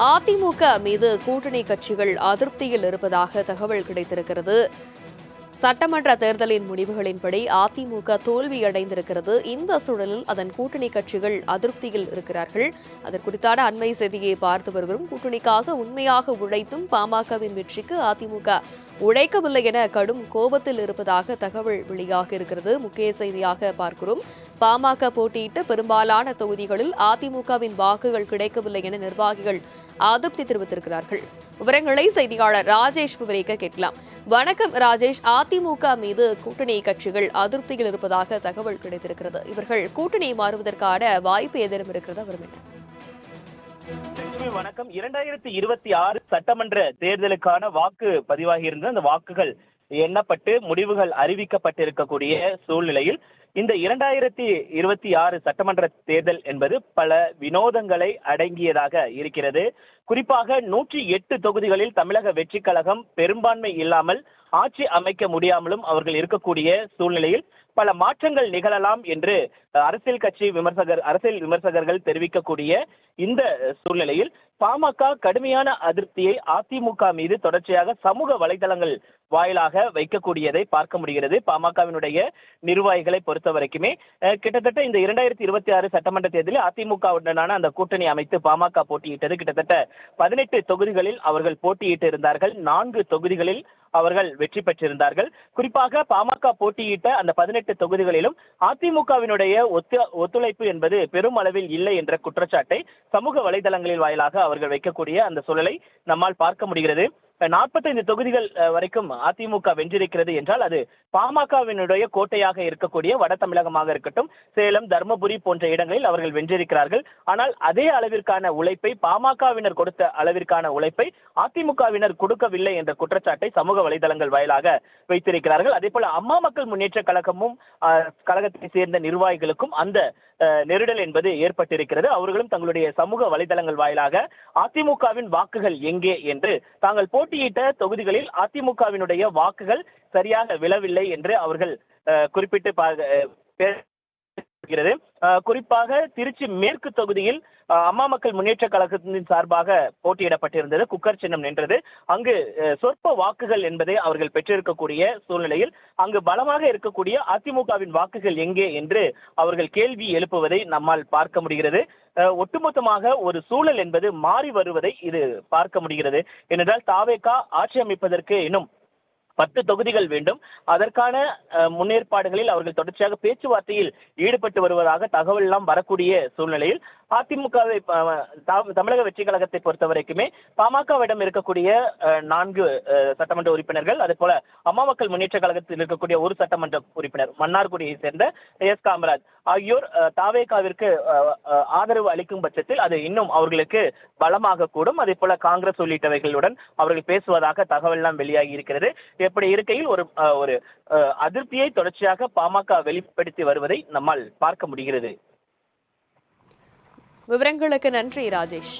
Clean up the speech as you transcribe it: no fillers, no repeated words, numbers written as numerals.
அதிமுக மீது கூட்டணி கட்சிகள் அதிருப்தியில் இருப்பதாக தகவல் கிடைத்திருக்கிறது. சட்டமன்ற தேர்தலின் முடிவுகளின்படி அதிமுக தோல்வியடைந்திருக்கிறது. இந்த சூழலில் அதன் கூட்டணி கட்சிகள் அதிருப்தியில் இருக்கிறார்கள். அதற்குறித்தான அண்மை செய்தியை பார்த்து வருகிறோம். கூட்டணிக்காக உண்மையாக உழைத்தும் பாமகவின் வெற்றிக்கு அதிமுக உழைக்கவில்லை என கடும் கோபத்தில் இருப்பதாக தகவல் வெளியாக இருக்கிறது. முக்கிய செய்தியாக பார்க்கிறோம். பாமக போட்டியிட்டு பெரும்பாலான தொகுதிகளில் அதிமுகவின் வாக்குகள் கிடைக்கவில்லை என நிர்வாகிகள் அதிருப்தி தெரிவித்திருக்கிறார்கள். விவரங்களை செய்தியாளர் ராஜேஷ் விவரிக்க கேட்கலாம். வணக்கம் ராஜேஷ். அதிமுக மீது கூட்டணி கட்சிகள் அதிருப்தியில் இருப்பதாக தகவல் கிடைத்திருக்கிறது. இவர்கள் கூட்டணி மாறுவதற்கான வாய்ப்பு ஏதேனும் இருக்கிறதா? வணக்கம். 2026 சட்டமன்ற தேர்தலுக்கான வாக்கு பதிவாகி இருந்த அந்த வாக்குகள் எண்ணப்பட்டு முடிவுகள் அறிவிக்கப்பட்டிருக்கக்கூடிய சூழ்நிலையில் இந்த 2026 சட்டமன்ற தேர்தல் என்பது பல வினோதங்களை அடங்கியதாக இருக்கிறது. குறிப்பாக 108 தொகுதிகளில் தமிழக வெற்றி கழகம் பெரும்பான்மை இல்லாமல் ஆட்சி அமைக்க முடியாமலும் அவர்கள் இருக்கக்கூடிய சூழ்நிலையில் பல மாற்றங்கள் நிகழலாம் என்று அரசியல் விமர்சகர்கள் தெரிவிக்கக்கூடிய இந்த சூழ்நிலையில் பாமக கடுமையான அதிருப்தியை அதிமுக மீது தொடர்ச்சியாக சமூக வலைதளங்கள் வாயிலாக வைக்கக்கூடியதை பார்க்க முடிகிறது. பாமகவினுடைய நிர்வாகிகளை பொறுத்த வரைக்குமே கிட்டத்தட்ட இந்த 2026 சட்டமன்ற தேர்தலில் அதிமுகவுடனான அந்த கூட்டணி அமைத்து பாமக போட்டியிட்டது. கிட்டத்தட்ட 18 தொகுதிகளில் அவர்கள் போட்டியிட்டு இருந்தார்கள். 4 தொகுதிகளில் அவர்கள் வெற்றி பெற்றிருந்தார்கள். குறிப்பாக பாமக போட்டியிட்ட அந்த 18 தொகுதிகளிலும் அதிமுகவினுடைய ஒத்துழைப்பு என்பது பெரும் அளவில் இல்லை என்ற குற்றச்சாட்டை சமூக வலைதளங்களில் வாயிலாக அவர்கள் வைக்கக்கூடிய அந்த சூழலை நம்மால் பார்க்க முடிகிறது. 45 தொகுதிகள் வரைக்கும் அதிமுக வென்றிருக்கிறது என்றால் அது பாமகவினுடைய கோட்டையாக இருக்கக்கூடிய வட தமிழகமாக இருக்கட்டும், சேலம், தர்மபுரி போன்ற இடங்களில் அவர்கள் வென்றிருக்கிறார்கள். ஆனால் அதே அளவிற்கான உழைப்பை பாமகவினர் கொடுத்த அளவிற்கான உழைப்பை அதிமுகவினர் கொடுக்கவில்லை என்ற குற்றச்சாட்டை சமூக வலைதளங்கள் வாயிலாக வைத்திருக்கிறார்கள். அதே போல அம்மா மக்கள் முன்னேற்ற கழகமும் கழகத்தை சேர்ந்த நிர்வாகிகளுக்கும் அந்த நெருடல் என்பது ஏற்பட்டிருக்கிறது. அவர்களும் தங்களுடைய சமூக வலைதளங்கள் வாயிலாக அதிமுகவின் வாக்குகள் எங்கே என்று தாங்கள் போட்டியிட்ட தொகுதிகளில் அதிமுகவினுடைய வாக்குகள் சரியாக விழவில்லை என்று அவர்கள் குறிப்பிட்டு குறிப்பாக திருச்சி மேற்கு தொகுதியில் அம்மா மக்கள் முன்னேற்ற கழகத்தின் சார்பாக போட்டியிடப்பட்டிருந்தது. குக்கர் சின்னம் நின்றது. அங்கு சொற்ப வாக்குகள் என்பதை அவர்கள் பெற்றிருக்கக்கூடிய சூழ்நிலையில் அங்கு பலமாக இருக்கக்கூடிய அதிமுகவின் வாக்குகள் எங்கே என்று அவர்கள் கேள்வி எழுப்புவதை நம்மால் பார்க்க முடிகிறது. ஒட்டுமொத்தமாக ஒரு சூழல் என்பது மாறி வருவதை இது பார்க்க முடிகிறது. ஏனென்றால் தாவேகா ஆட்சி அமைப்பதற்கு இன்னும் 10 தொகுதிகள் வேண்டும். அதற்கான முன்னேற்பாடுகளில் அவர்கள் தொடர்ச்சியாக பேச்சுவார்த்தையில் ஈடுபட்டு வருவதாக தகவல் எல்லாம் வரக்கூடிய சூழ்நிலையில் அதிமுகவை தமிழக வெற்றி கழகத்தை பொறுத்த வரைக்குமே பாமகவிடம் இருக்கக்கூடிய 4 சட்டமன்ற உறுப்பினர்கள், அதே போல அம்மா மக்கள் முன்னேற்ற கழகத்தில் இருக்கக்கூடிய ஒரு சட்டமன்ற உறுப்பினர் மன்னார்குடியை சேர்ந்த எஸ் காமராஜ் ஆகியோர் தாவேகாவிற்கு ஆதரவு அளிக்கும் பட்சத்தில் அது இன்னும் அவர்களுக்கு பலமாக கூடும். அதே போல காங்கிரஸ் உள்ளிட்டவைகளுடன் அவர்கள் பேசுவதாக தகவல் எல்லாம் வெளியாகி இருக்கிறது. எப்படி இருக்கையில் ஒரு அதிருப்தியை தொடர்ச்சியாக பாமக வெளிப்படுத்தி வருவதை நம்மால் பார்க்க முடிகிறது. விவரங்களுக்கு நன்றி ராஜேஷ்.